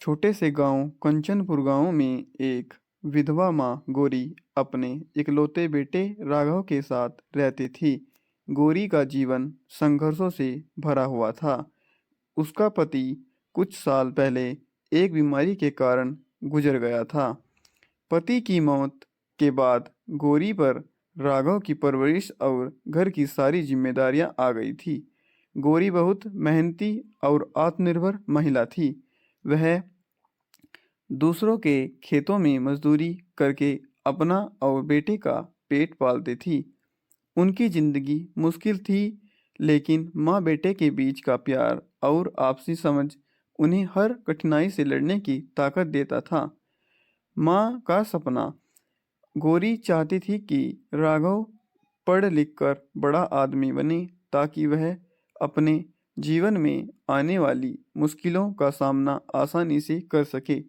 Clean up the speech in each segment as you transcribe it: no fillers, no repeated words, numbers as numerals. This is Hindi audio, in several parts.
छोटे से गांव कंचनपुर गांव में एक विधवा माँ गौरी अपने इकलौते बेटे राघव के साथ रहती थी। गौरी का जीवन संघर्षों से भरा हुआ था। उसका पति कुछ साल पहले एक बीमारी के कारण गुजर गया था। पति की मौत के बाद गौरी पर राघव की परवरिश और घर की सारी जिम्मेदारियां आ गई थी। गौरी बहुत मेहनती और आत्मनिर्भर महिला थी। वह दूसरों के खेतों में मजदूरी करके अपना और बेटे का पेट पालती थी। उनकी जिंदगी मुश्किल थी, लेकिन माँ बेटे के बीच का प्यार और आपसी समझ उन्हें हर कठिनाई से लड़ने की ताकत देता था। माँ का सपना। गौरी चाहती थी कि राघव पढ़ लिख कर बड़ा आदमी बने ताकि वह अपने जीवन में आने वाली मुश्किलों का सामना आसानी से कर सके।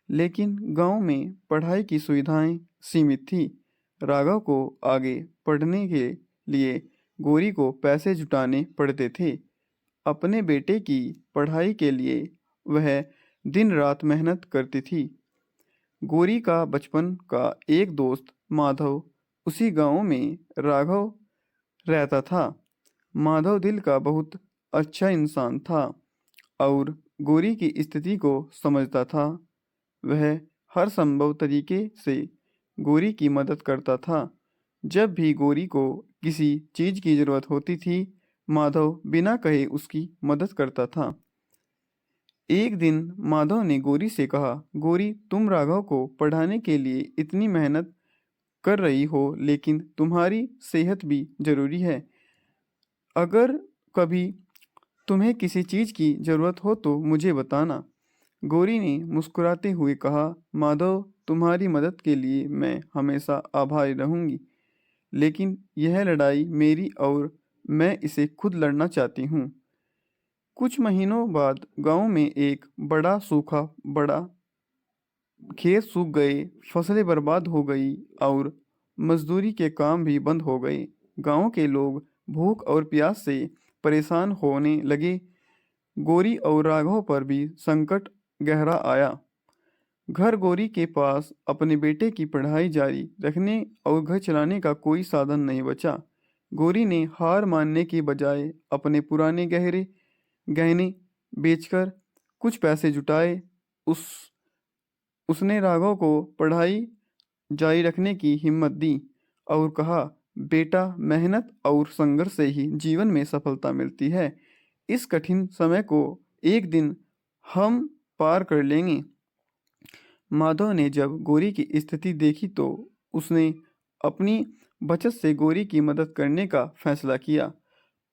लेकिन गांव में पढ़ाई की सुविधाएं सीमित थी। राघव को आगे पढ़ने के लिए गौरी को पैसे जुटाने पड़ते थे। अपने बेटे की पढ़ाई के लिए वह दिन रात मेहनत करती थी। गौरी का बचपन का एक दोस्त माधव उसी गांव में राघव रहता था। माधव दिल का बहुत अच्छा इंसान था और गौरी की स्थिति को समझता था। वह हर संभव तरीके से गौरी की मदद करता था। जब भी गौरी को किसी चीज की जरूरत होती थी, माधव बिना कहे उसकी मदद करता था। एक दिन माधव ने गौरी से कहा, गौरी, तुम राघव को पढ़ाने के लिए इतनी मेहनत कर रही हो, लेकिन तुम्हारी सेहत भी जरूरी है। अगर कभी तुम्हें किसी चीज की जरूरत हो तो मुझे बताना। गौरी ने मुस्कुराते हुए कहा, माधव, तुम्हारी मदद के लिए मैं हमेशा आभारी रहूंगी, लेकिन यह लड़ाई मेरी और मैं इसे खुद लड़ना चाहती हूँ। कुछ महीनों बाद गांव में एक बड़ा सूखा बड़ा खेत सूख गए, फसलें बर्बाद हो गई और मजदूरी के काम भी बंद हो गए। गांव के लोग भूख और प्यास से परेशान होने लगे। गौरी और राघव पर भी संकट गहरा आया। घर गौरी के पास अपने बेटे की पढ़ाई जारी रखने और घर चलाने का कोई साधन नहीं बचा। गौरी ने हार मानने के बजाय अपने पुराने गहरे गहने बेचकर कुछ पैसे जुटाए। उस उसने राघव को पढ़ाई जारी रखने की हिम्मत दी और कहा, बेटा, मेहनत और संघर्ष से ही जीवन में सफलता मिलती है। इस कठिन समय को एक दिन हम पार कर लेंगे। माधव ने जब गौरी की स्थिति देखी तो उसने अपनी बचत से गौरी की मदद करने का फैसला किया।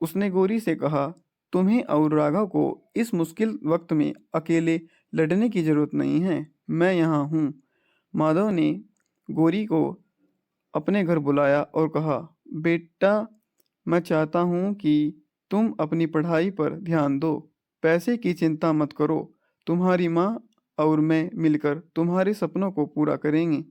उसने गौरी से कहा, तुम्हें और राघव को इस मुश्किल वक्त में अकेले लड़ने की जरूरत नहीं है, मैं यहाँ हूँ। माधव ने गौरी को अपने घर बुलाया और कहा, बेटा, मैं चाहता हूँ कि तुम अपनी पढ़ाई पर ध्यान दो। पैसे की चिंता मत करो। तुम्हारी माँ और मैं मिलकर तुम्हारे सपनों को पूरा करेंगे।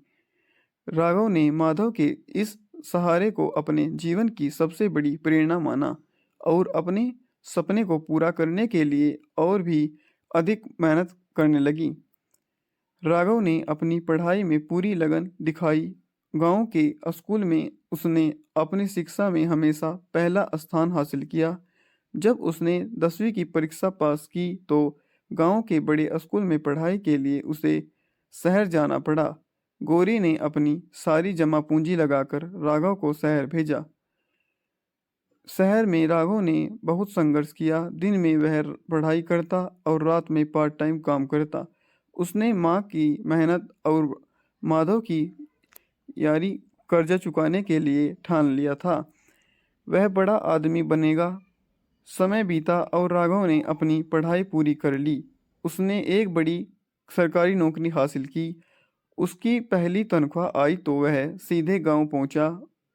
राघव ने माधव के इस सहारे को अपने जीवन की सबसे बड़ी प्रेरणा माना और अपने सपने को पूरा करने के लिए और भी अधिक मेहनत करने लगी। राघव ने अपनी पढ़ाई में पूरी लगन दिखाई। गांव के स्कूल में उसने अपनी शिक्षा में हमेशा पहला स्थान हासिल किया। जब उसने 10वीं की परीक्षा पास की तो गांव के बड़े स्कूल में पढ़ाई के लिए उसे शहर जाना पड़ा। गौरी ने अपनी सारी जमा पूंजी लगाकर राघव को शहर भेजा। शहर में राघव ने बहुत संघर्ष किया। दिन में वह पढ़ाई करता और रात में पार्ट टाइम काम करता। उसने माँ की मेहनत और माधव की यारी कर्जा चुकाने के लिए ठान लिया था। वह बड़ा आदमी बनेगा। समय बीता और राघव ने अपनी पढ़ाई पूरी कर ली। उसने एक बड़ी सरकारी नौकरी हासिल की। उसकी पहली तनख्वाह आई तो वह सीधे गांव पहुंचा।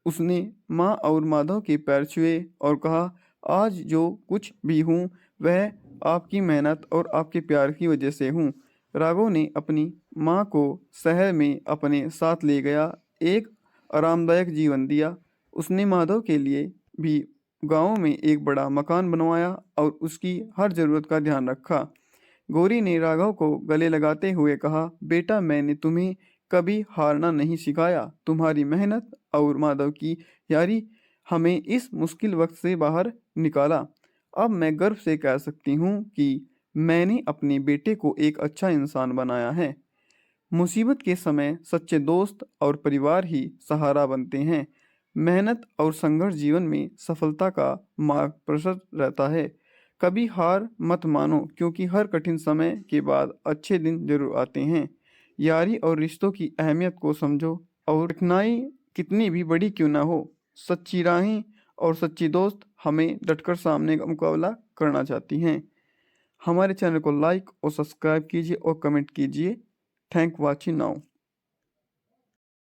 उसने माँ और माधव के पैर छुए और कहा, आज जो कुछ भी हूँ वह आपकी मेहनत और आपके प्यार की वजह से हूँ। राघव ने अपनी माँ को शहर में अपने साथ ले गया, एक आरामदायक जीवन दिया। उसने माधव के लिए भी गांव में एक बड़ा मकान बनवाया और उसकी हर जरूरत का ध्यान रखा। गौरी ने राघव को गले लगाते हुए कहा, बेटा मैंने तुम्हें कभी हारना नहीं सिखाया। तुम्हारी मेहनत और माधव की यारी हमें इस मुश्किल वक्त से बाहर निकाला। अब मैं गर्व से कह सकती हूँ कि मैंने अपने बेटे को एक अच्छा इंसान बनाया है। मुसीबत के समय सच्चे दोस्त और परिवार ही सहारा बनते हैं। मेहनत और संघर्ष जीवन में सफलता का मार्ग प्रशस्त रहता है। कभी हार मत मानो, क्योंकि हर कठिन समय के बाद अच्छे दिन जरूर आते हैं। यारी और रिश्तों की अहमियत को समझो, और कठिनाई कितनी भी बड़ी क्यों ना हो, सच्ची राहें और सच्ची दोस्त हमें डटकर सामने का मुकाबला करना चाहती हैं। हमारे चैनल को लाइक और सब्सक्राइब कीजिए और कमेंट कीजिए। Thank watching now.